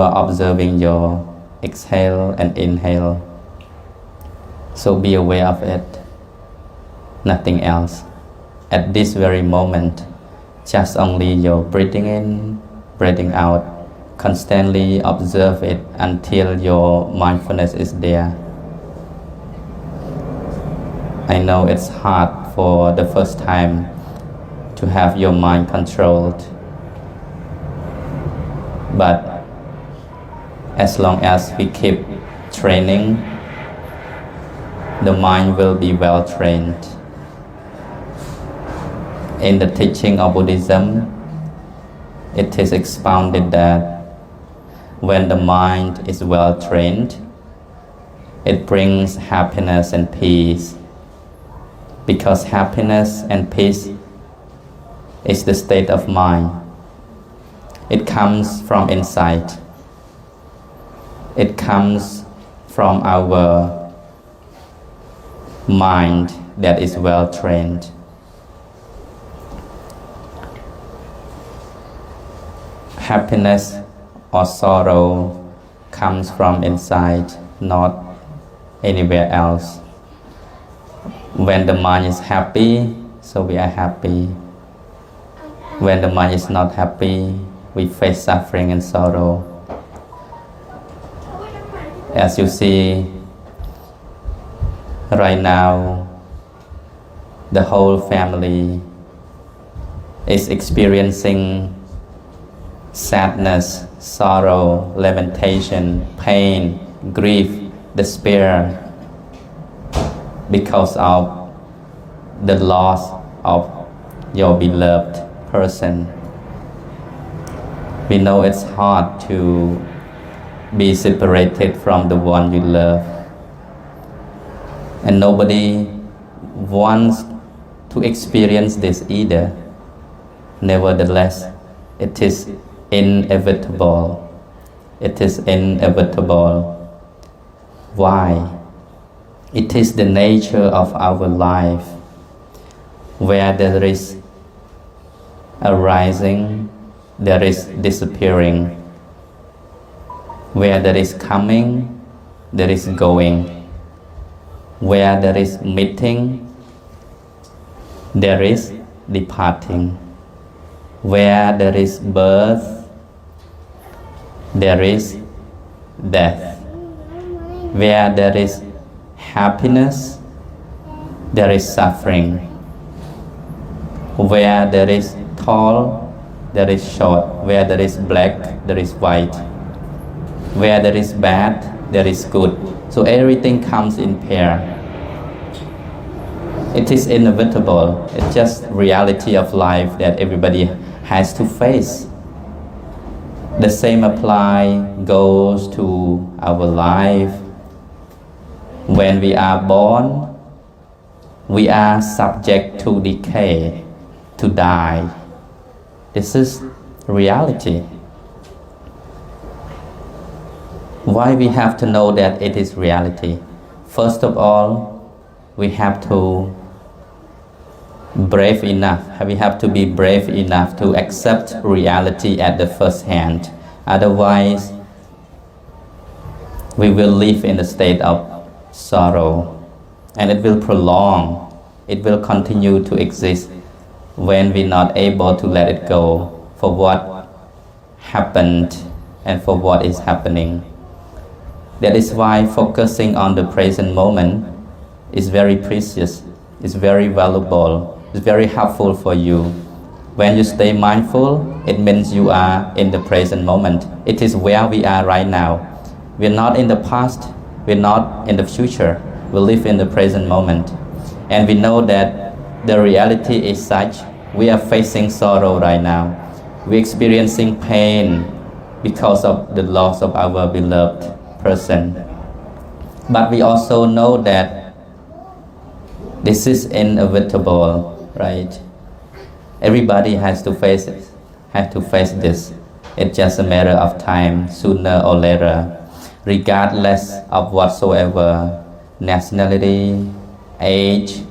are observing your exhale and inhale. So be aware of it, nothing else. At this very moment, just only your breathing in, breathing out. Constantly observe it until your mindfulness is there. I know it's hard for the first time to have your mind controlled, but as long as we keep training, the mind will be well trained. In the teaching of Buddhism, it is expounded that when the mind is well trained, it brings happiness and peace, because happiness and peace is the state of mind. It comes from inside. It comes from our mind that is well trained. Happiness or sorrow comes from inside, not anywhere else. When the mind is happy, so we are happy. When the mind is not happy, we face suffering and sorrow. As you see, right now, the whole family is experiencing sadness, sorrow, lamentation, pain, grief, despair, because of the loss of your beloved person. We know it's hard to be separated from the one you love, and nobody wants to experience this either. Nevertheless, it is inevitable. It is inevitable. Why? It is the nature of our life, where there is arising, there is disappearing. Where there is coming, there is going. Where there is meeting, there is departing. Where there is birth, there is death. Where there is happiness, there is suffering. Where there is tall, there is short. Where there is black, there is white. Where there is bad, there is good. So everything comes in pair. It is inevitable. It's just reality of life that everybody has to face. The same goes to our life. When we are born, we are subject to decay, to die. This is reality. Why we have to know that it is reality? First of all, we have to be brave enough to accept reality at the first hand. Otherwise, we will live in a state of sorrow, and it will prolong. It will continue to exist when we're not able to let it go for what happened and for what is happening. That is why focusing on the present moment is very precious, it's very valuable, it's very helpful for you. When you stay mindful, it means you are in the present moment. It is where we are right now. We're not in the past, we're not in the future. We live in the present moment. And we know that the reality is such. We are facing sorrow right now. We're experiencing pain because of the loss of our beloved person. But we also know that this is inevitable, right? Everybody has to face it, this. It's just a matter of time, sooner or later, regardless of whatsoever nationality, age,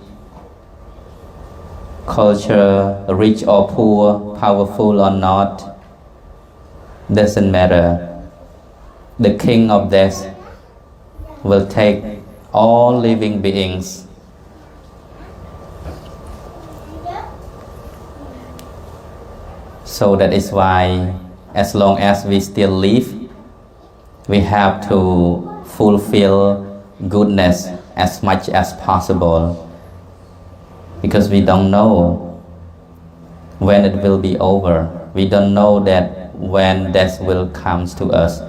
culture, rich or poor, powerful or not, doesn't matter. the king of death will take all living beings. So that is why as long as we still live, we have to fulfill goodness as much as possible, because we don't know when it will be over. We don't know that when death will come to us.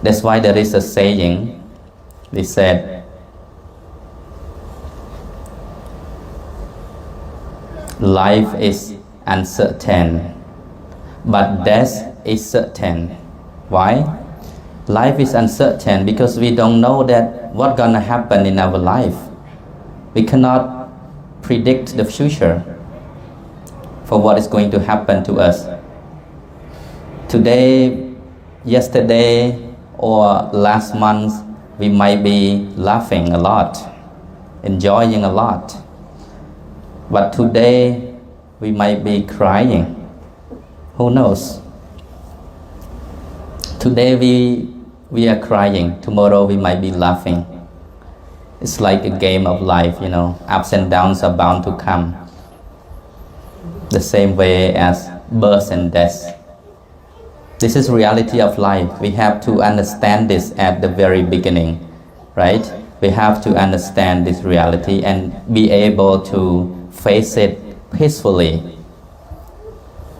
That's why there is a saying. They said, life is uncertain, but death is certain. Why? Life is uncertain because we don't know that what's gonna happen in our life. We cannot predict the future for what is going to happen to us. Today, yesterday, or last month, we might be laughing a lot, enjoying a lot. But today, we might be crying. Who knows? Today we are crying. Tomorrow we might be laughing. It's like a game of life, you know. Ups and downs are bound to come. The same way as birth and death. This is reality of life. We have to understand this at the very beginning, right? We have to understand this reality and be able to face it peacefully.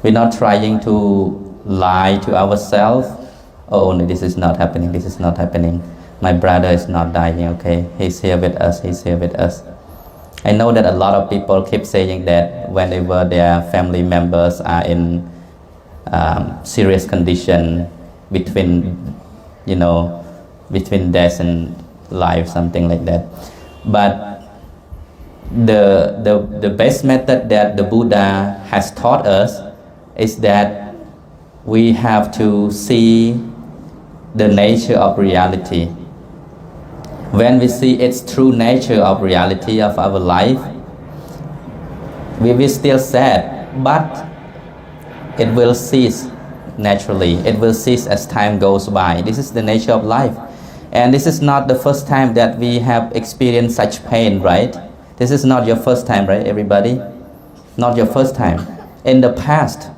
We're not trying to lie to ourselves. Oh, this is not happening, this is not happening. My brother is not dying, okay? He's here with us, he's here with us. I know that a lot of people keep saying that whenever their family members are in serious condition between death and life, something like that. But the best method that the Buddha has taught us is that we have to see the nature of reality. When we see its true nature of reality of our life, we will still sad, but it will cease naturally. It will cease as time goes by. This is the nature of life. And this is not the first time that we have experienced such pain, right? This is not your first time, right, everybody? Not your first time. In the past,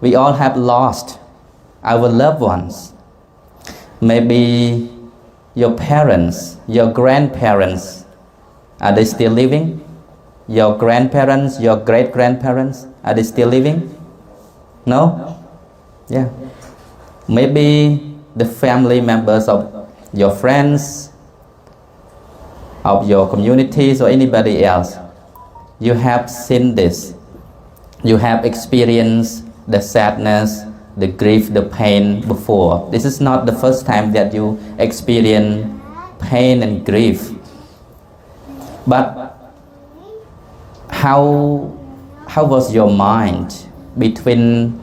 we all have lost our loved ones. Maybe your parents, your grandparents, are they still living? Your grandparents, your great-grandparents, are they still living? No? Yeah. Maybe the family members of your friends, of your communities, or anybody else. You have seen this. You have experienced the sadness, the grief, the pain before. This is not the first time that you experience pain and grief. But how was your mind between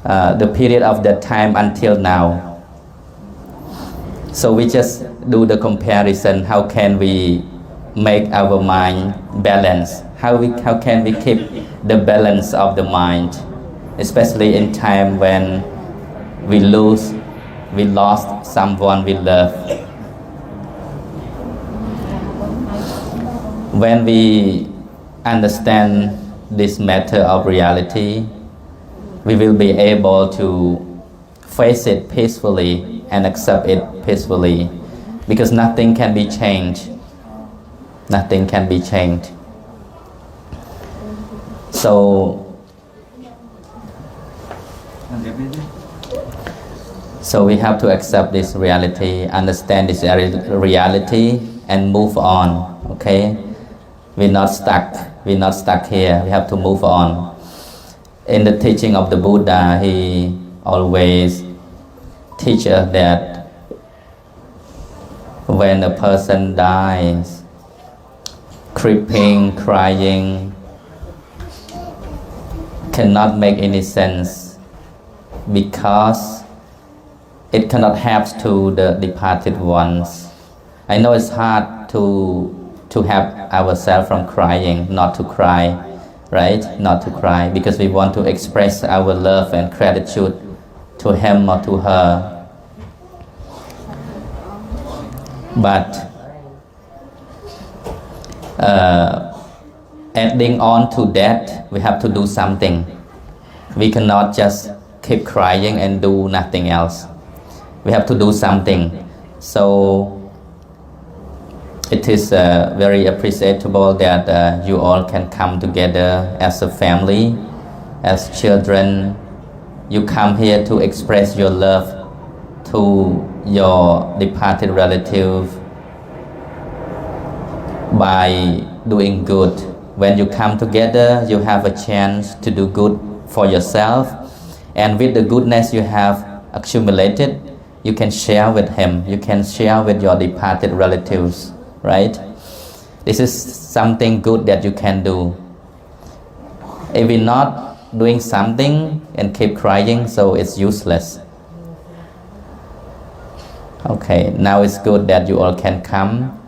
the period of that time until now? So we just do the comparison. How can we make our mind balanced? How can we keep the balance of the mind, especially in time when we lost someone we love? When we understand this matter of reality, we will be able to face it peacefully and accept it peacefully, because nothing can be changed. Nothing can be changed. So we have to accept this reality, understand this reality, and move on. Okay, we're not stuck. We're not stuck here. We have to move on. In the teaching of the Buddha, he always teaches us that when a person dies, creeping, crying cannot make any sense, because it cannot happen to the departed ones. I know it's hard to have ourselves from crying, not to cry, right? Not to cry, because we want to express our love and gratitude to him or to her. But adding on to that, we have to do something. We cannot just keep crying and do nothing else. We have to do something. So it is very appreciable that you all can come together as a family, as children. You come here to express your love to your departed relative by doing good. When you come together, you have a chance to do good for yourself, and with the goodness you have accumulated, you can share with him, you can share with your departed relatives, right? This is something good that you can do. If we're not doing something and keep crying, so it's useless. Okay, now it's good that you all can come.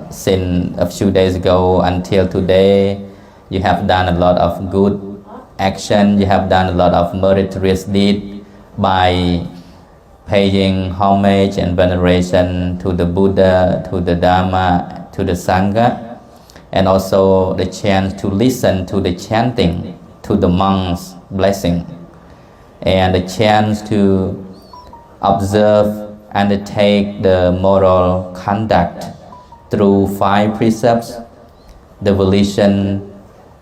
Since a few days ago until today, you have done a lot of good action, you have done a lot of meritorious deed by paying homage and veneration to the Buddha, to the Dharma, to the Sangha, and also the chance to listen to the chanting, to the monks' blessing, and the chance to observe, undertake the moral conduct through 5 precepts, the volition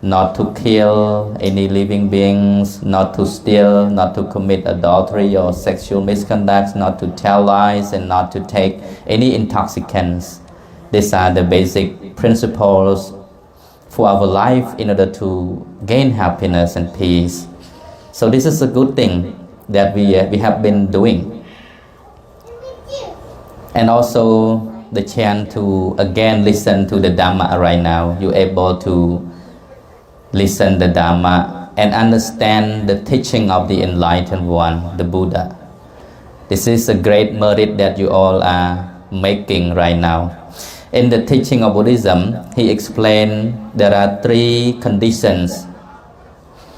not to kill any living beings, not to steal, not to commit adultery or sexual misconduct, not to tell lies, and not to take any intoxicants. These are the basic principles for our life in order to gain happiness and peace. So this is a good thing that we have been doing. And also the chance to again listen to the Dhamma right now. You're able to listen the Dhamma and understand the teaching of the enlightened one, the Buddha. This is a great merit that you all are making right now. In the teaching of Buddhism, he explained there are 3 conditions.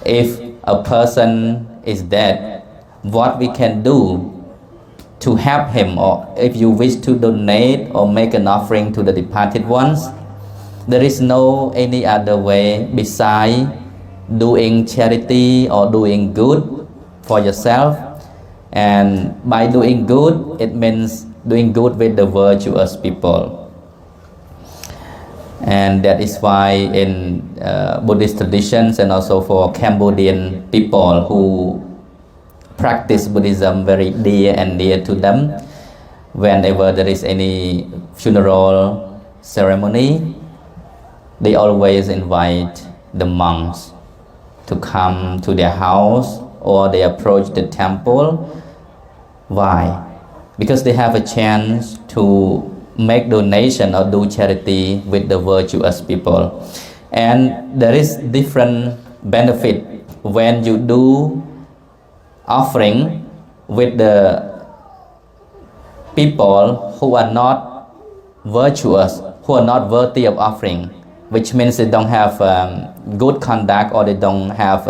If a person is dead, what we can do to help him, or if you wish to donate or make an offering to the departed ones, there is no any other way besides doing charity or doing good for yourself. And by doing good, it means doing good with the virtuous people. And that is why in Buddhist traditions, and also for Cambodian people who practice Buddhism very dear and dear to them, whenever there is any funeral ceremony, they always invite the monks to come to their house, or they approach the temple. Why? Because they have a chance to make donation or do charity with the virtuous people. And there is different benefit when you do offering with the people who are not virtuous, who are not worthy of offering, which means they don't have good conduct, or they don't have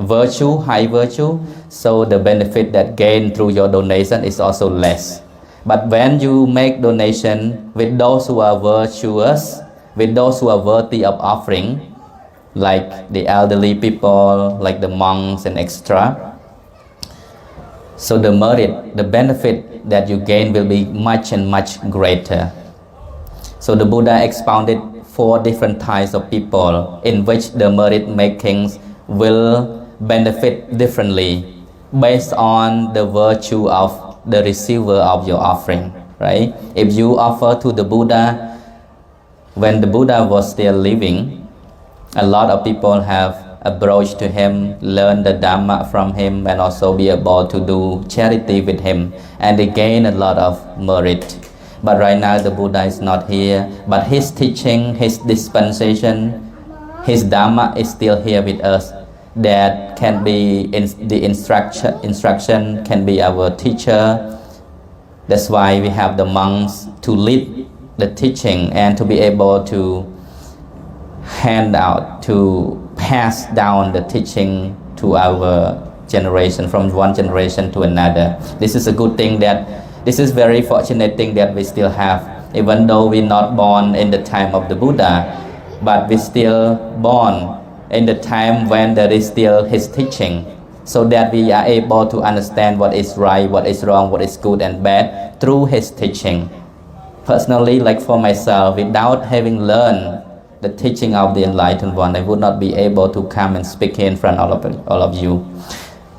virtue, high virtue. So the benefit that gain through your donation is also less. But when you make donation with those who are virtuous, with those who are worthy of offering, like the elderly people, like the monks and extra, so the merit, the benefit that you gain will be much and much greater. So the Buddha expounded 4 different types of people in which the merit makings will benefit differently based on the virtue of the receiver of your offering, right? If you offer to the Buddha when the Buddha was still living, a lot of people have approached to him, learn the Dhamma from him, and also be able to do charity with him, and they gain a lot of merit. But right now the Buddha is not here, but his teaching, his dispensation, his Dhamma is still here with us. That can be the instruction can be our teacher. That's why we have the monks to lead the teaching and to be able to hand out, to pass down the teaching to our generation, from one generation to another. This is a good thing that This is very fortunate thing that we still have, even though we're not born in the time of the Buddha, but we still born in the time when there is still his teaching, so that we are able to understand what is right, what is wrong, what is good and bad through his teaching. Personally, like for myself, without having learned the teaching of the Enlightened One, I would not be able to come and speak here in front of all of you.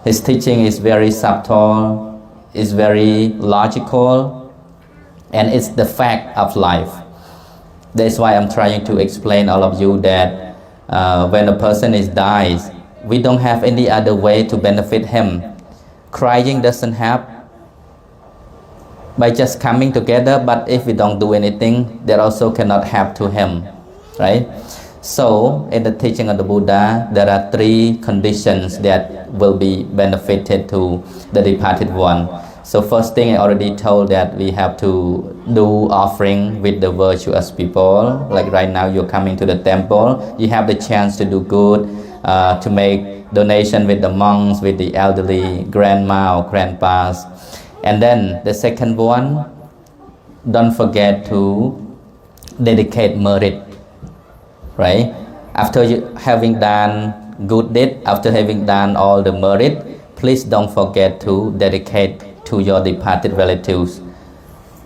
His teaching is very subtle, is very logical, and it's the fact of life. That's why I'm trying to explain all of you that when a person dies, we don't have any other way to benefit him. Crying doesn't help by just coming together, but if we don't do anything, that also cannot help to him, right? So in the teaching of the Buddha, there are 3 conditions that will be benefited to the departed one. So first thing, I already told that we have to do offering with the virtuous people. Like right now you're coming to the temple, you have the chance to do good, to make donation with the monks, with the elderly, grandma or grandpas. And then the second one, don't forget to dedicate merit, right? After you having done good deed, after having done all the merit, please don't forget to dedicate to your departed relatives.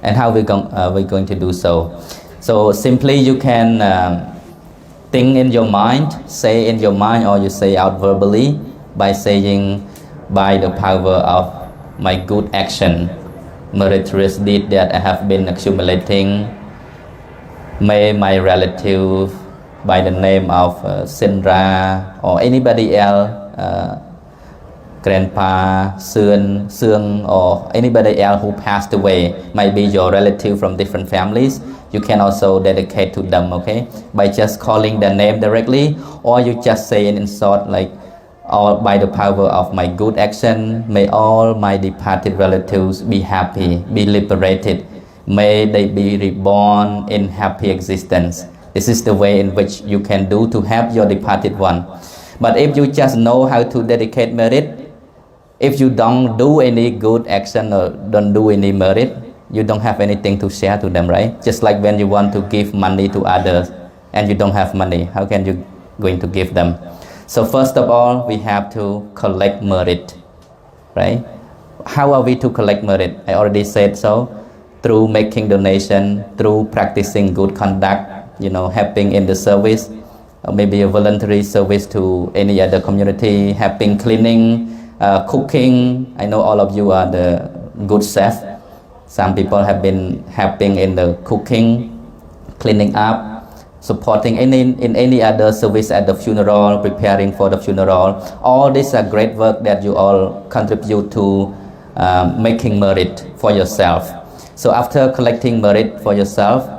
And how we're going to do so? So simply you can think in your mind, say in your mind, or you say out verbally by saying, by the power of my good action, meritorious deed that I have been accumulating, may my relative by the name of Sindra or anybody else, grandpa, Seung, or anybody else who passed away, might be your relative from different families, you can also dedicate to them, okay? By just calling their name directly, or you just say in short like, all by the power of my good action, may all my departed relatives be happy, be liberated, may they be reborn in happy existence. This is the way in which you can do to help your departed one. But if you just know how to dedicate merit, if you don't do any good action or don't do any merit, you don't have anything to share to them, right? Just like when you want to give money to others and you don't have money, how can you going to give them? So first of all, we have to collect merit, right? How are we to collect merit? I already said so, through making donation, through practicing good conduct, helping in the service, or maybe a voluntary service to any other community, helping cleaning, cooking. I know all of you are the good chef. Some people have been helping in the cooking, cleaning up, supporting in any other service at the funeral, preparing for the funeral. All these are great work that you all contribute to making merit for yourself. So after collecting merit for yourself,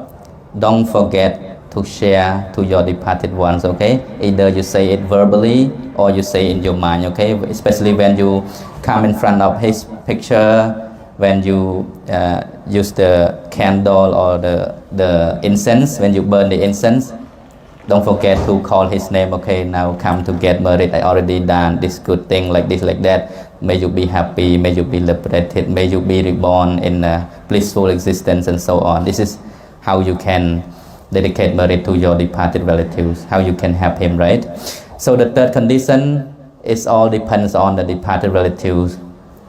don't forget to share to your departed ones, okay? Either you say it verbally or you say in your mind, okay? Especially when you come in front of his picture, when you use the candle or the incense, when you burn the incense, don't forget to call his name, okay? Now come to get merit. I already done this good thing like this, like that. May you be happy, may you be liberated, may you be reborn in a blissful existence, and so on. This is how you can dedicate merit to your departed relatives, how you can help him, right? So the third condition is all depends on the departed relatives.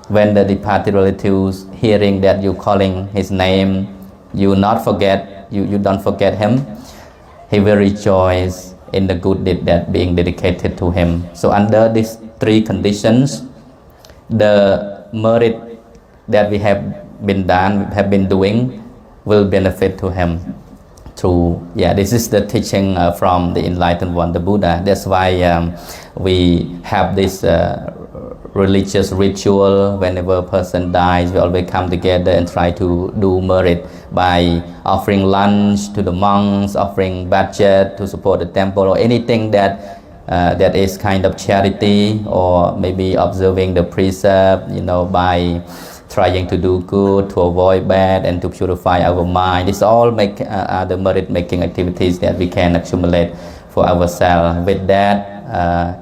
When the departed relatives hearing that you calling his name, you don't forget him, he will rejoice in the good deed that being dedicated to him. So under these 3 conditions, the merit that we have been doing will benefit to him. This is the teaching from the Enlightened One, the Buddha. That's why we have this religious ritual. Whenever a person dies, we always come together and try to do merit by offering lunch to the monks, offering budget to support the temple, or anything that is kind of charity, or maybe observing the precept, by trying to do good, to avoid bad, and to purify our mind. This all the merit making activities that we can accumulate for ourselves. With that,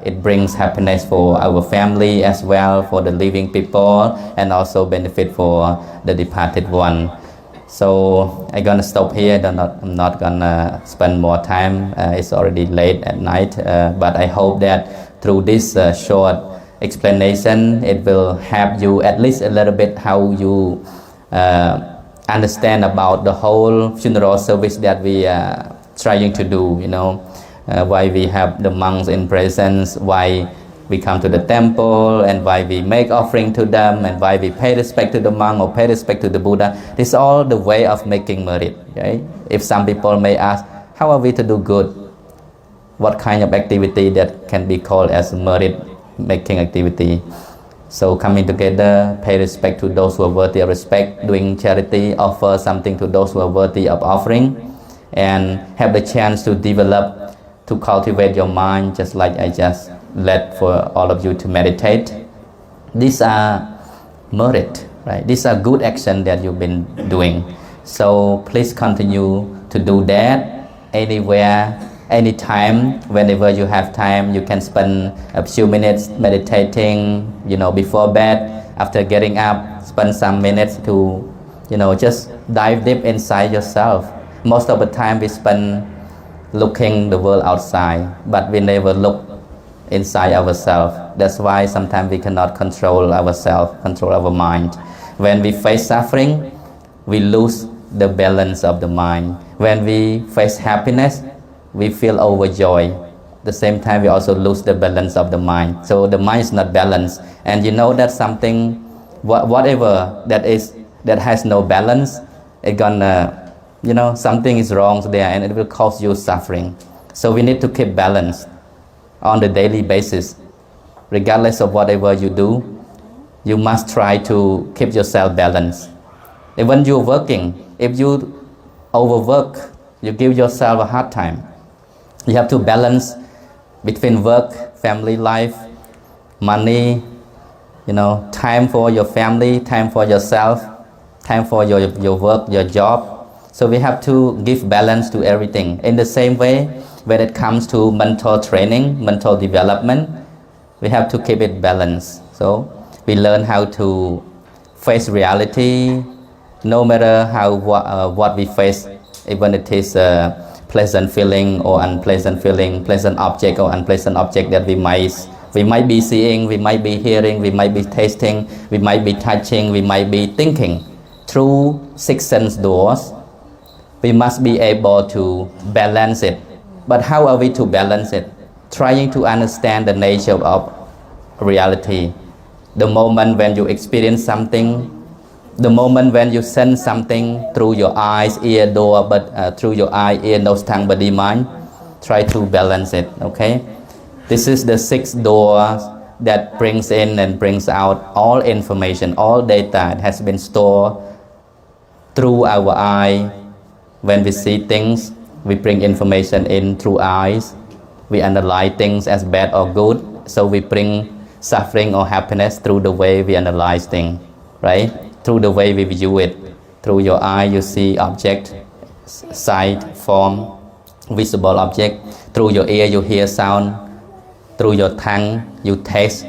it brings happiness for our family as well, for the living people, and also benefit for the departed one. So I'm gonna stop here. I'm not gonna spend more time. It's already late at night, but I hope that through this short explanation, it will help you at least a little bit how you understand about the whole funeral service that we are trying to do. You know, why we have the monks in presence, why we come to the temple, and why we make offering to them, and why we pay respect to the monk or pay respect to the Buddha. This is all the way of making merit. Okay? If some people may ask, how are we to do good? What kind of activity that can be called as merit making activity? So coming together, pay respect to those who are worthy of respect, doing charity, offer something to those who are worthy of offering, and have the chance to develop, to cultivate your mind, just like I just led for all of you to meditate. These are merit, right? These are good action that you've been doing. So please continue to do that anywhere, anytime, whenever you have time. You can spend a few minutes meditating, you know, before bed, after getting up, spend some minutes to, you know, just dive deep inside yourself. Most of the time we spend looking the world outside, but we never look inside ourselves. That's why sometimes we cannot control ourselves, control our mind. When we face suffering, we lose the balance of the mind. When we face happiness, we feel overjoyed. At the same time, we also lose the balance of the mind. So the mind is not balanced. And you know that something, whatever that is, that has no balance, it's gonna, you know, something is wrong there, and it will cause you suffering. So we need to keep balance on the daily basis. Regardless of whatever you do, you must try to keep yourself balanced. And when you're working, if you overwork, you give yourself a hard time. You have to balance between work, family life, money, you know, time for your family, time for yourself, time for your work, your job. So we have to give balance to everything. In the same way, when it comes to mental training, mental development, we have to keep it balanced. So we learn how to face reality, no matter how what we face, even it is a pleasant feeling or unpleasant feeling, pleasant object or unpleasant object that we might be seeing, we might be hearing, we might be tasting, we might be touching, we might be thinking. Through six sense doors, we must be able to balance it. But how are we to balance it? Trying to understand the nature of reality. The moment when you experience something, the moment when you sense something through your eyes, ear, door, but through your eye, ear, nose, tongue, body, mind, try to balance it, okay? This is the sixth door that brings in and brings out all information, all data. It has been stored through our eye. When we see things, we bring information in through eyes. We analyze things as bad or good. So we bring suffering or happiness through the way we analyze things, right? Through the way we view it. Through your eye, you see object, sight, form, visible object. Through your ear, you hear sound. Through your tongue, you taste.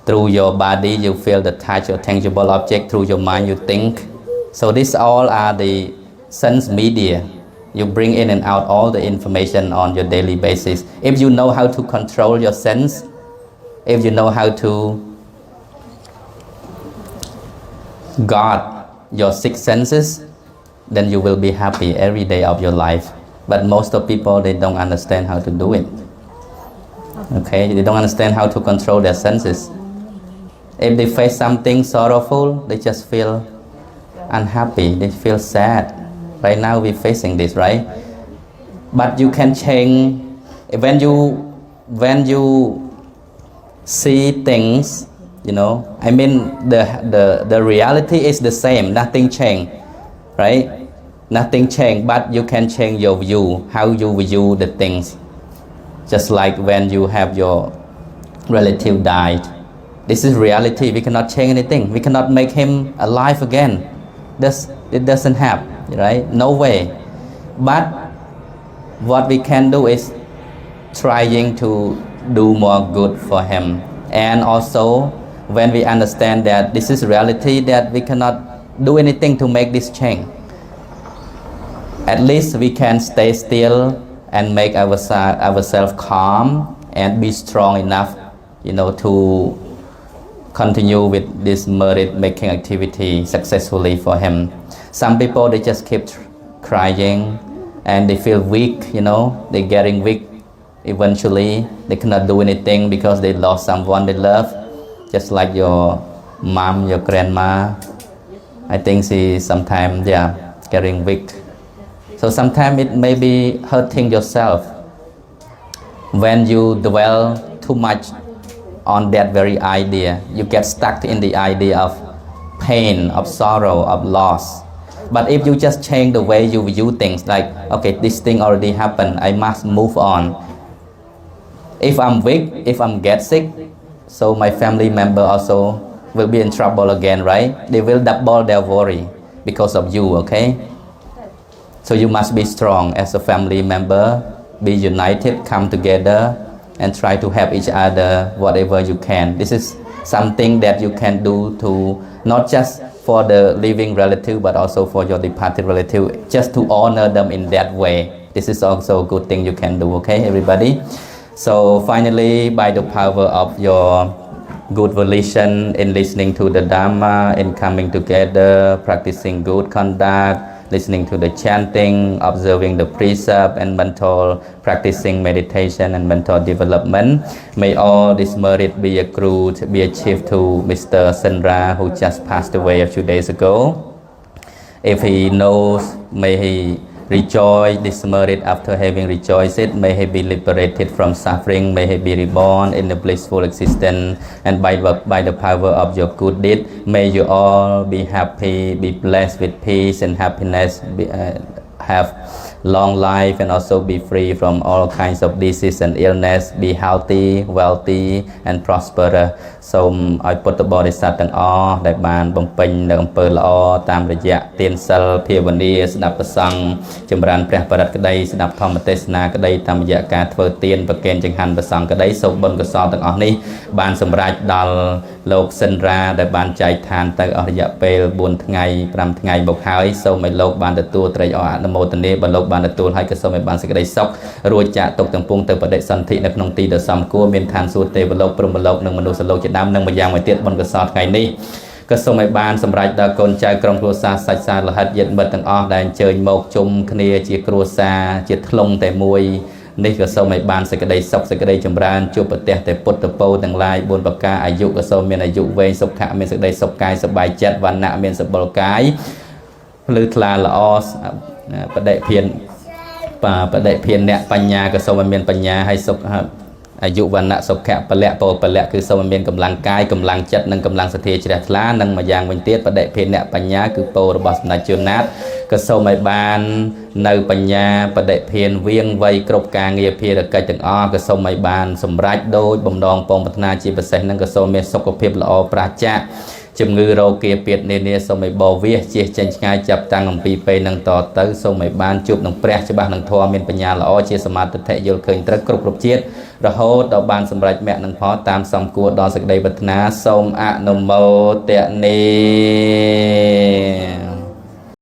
Through your body, you feel the touch or tangible object. Through your mind, you think. So these all are the sense media. You bring in and out all the information on your daily basis. If you know how to control your sense, if you know how to guard your six senses, then you will be happy every day of your life. But most of people, they don't understand how to do it. Okay, they don't understand how to control their senses. If they face something sorrowful, they just feel unhappy, they feel sad. Right now we're facing this, right? But you can change when you see things, you know, I mean the reality is the same, nothing changed, right? Nothing changed, but you can change your view, how you view the things. Just like when you have your relative died. This is reality, we cannot change anything. We cannot make him alive again. It doesn't happen, right? No way. But what we can do is trying to do more good for him. And also, when we understand that this is reality, that we cannot do anything to make this change, at least we can stay still and make ourselves calm and be strong enough, to continue with this merit making activity successfully for him. Some people, they just keep crying and they feel weak, they're getting weak. Eventually they cannot do anything because they lost someone they love, just like your mom, your grandma. I think she sometimes getting weak. So sometimes it may be hurting yourself when you dwell too much on that very idea. You get stuck in the idea of pain, of sorrow, of loss. But if you just change the way you view things, like, okay, this thing already happened, I must move on. If I'm weak, if I'm get sick, so my family member also will be in trouble again, right? They will double their worry because of you, okay? So you must be strong as a family member, be united, come together and try to help each other whatever you can. This is something that you can do to not just for the living relative but also for your departed relative, just to honor them in that way. This is also a good thing you can do, okay, everybody? So finally, by the power of your good volition in listening to the Dhamma, in coming together, practicing good conduct, listening to the chanting, observing the precept and mental, practicing meditation and mental development, may all this merit be accrued, be achieved to Mr. Senra, who just passed away a few days ago. If he knows, may he rejoice this merit after having rejoiced it. May he be liberated from suffering. May he be reborn in the blissful existence. And by the power of your good deed, may you all be happy, be blessed with peace and happiness, have long life and also be free from all kinds of disease and illness, be healthy, wealthy and prosper. សូមឲ្យពុទ្ធបរិស័ទទាំងអស់ដែលបានបំពេញនៅអំពើល្អតាមរយៈទានសិលភាវនាស្ដាប់ប្រសង្ឃចម្រើនព្រះបរិត្តក្តីស្ដាប់ធម្មទេសនាក្តីតាមរយៈការធ្វើទានប្រគេនចង្ហាន់ប្រសង្ឃក្តីសូមបុណ្យកុសលទាំងអស់នេះបានសម្រេចដល់លោកសិនរាដែលបានចែកឋានទៅអស់រយៈពេល4ថ្ងៃ5ថ្ងៃមកហើយសូមឲ្យលោកបានទទួលត្រេកអរអនុមោទនាបើលោកបានទទួលហើយក៏សូមឲ្យបានសេចក្តីសុខរួចចាកទុកទាំងពួងទៅបដិសន្ធិនៅក្នុងទីដ៏សមគួរមានឋានសួគ៌ទេវលោកព្រហ្មលោកនិងមនុស្សលោកជាដើមនិងម្យ៉ាងមួយទៀតបុណ្យកុសលថ្ងៃនេះក៏សូមឲ្យបានសម្រេចដល់កូនចៅក្រុមគ្រួសារសាច់សាលហិតញាតិមិត្តទាំងអស់ដែលអញ្ជើញមកជុំគ្នាជាគ្រួសារជាធ្លុងតែមួយនេះក៏សូមឲ្យបានសេចក្តីសុខសេចក្តីចម្រើនជួបប្រទះតែពុទ្ធពរទាំងឡាយ4ប្រការអាយុក៏សូមមានអាយុវែងសុខៈមានសេចក្តីសុខកាយសប្បាយចិត្តវណ្ណៈមានសម្បុរកាយភ្លឺថ្លាល្អបដិភានអ្នកបញ្ញាក៏សូមឲ្យមានបញ្ញាហើយសុខអាយុវណ្ណៈសុខៈពលៈពលៈគឺសូមឲ្យមានកម្លាំងកាយកម្លាំងចិត្តនិងកម្លាំងសទ្ធាជ្រះថ្លានិងមួយយ៉ាងវិញទៀតបដិភានអ្នកបញ្ញាគឺពររបស់សម្ដេចជួនណាតក៏សូមឲ្យបាននៅបញ្ញាបដិភានវៀងវៃគ្រប់ការងារភារកិច្ចទាំងអស់ក៏សូមឲ្យបានសម្រេចដោយបំណងពងប្រាថ្នាជាពិសេសនឹងក៏សូមមានសុខភាពល្អប្រាសចាកជំងឺរោគាពាតនានាសូមឲ្យបរិវាសជៀសចេញឆ្ងាយចាប់តាំងអំពីពេលនឹងតទៅសូមឲ្យបានជួបនឹងព្រះច្បាស់នឹងធម៌មានបញ្ញាល្អជាសមាធិយល់ឃើញត្រូវគ្រប់ជាតិរហូតដល់បានសម្រេចមគ្គនឹងផលតាមសំគួរដល់សេចក្តីប្រាថ្នាសូមអនុមោទនា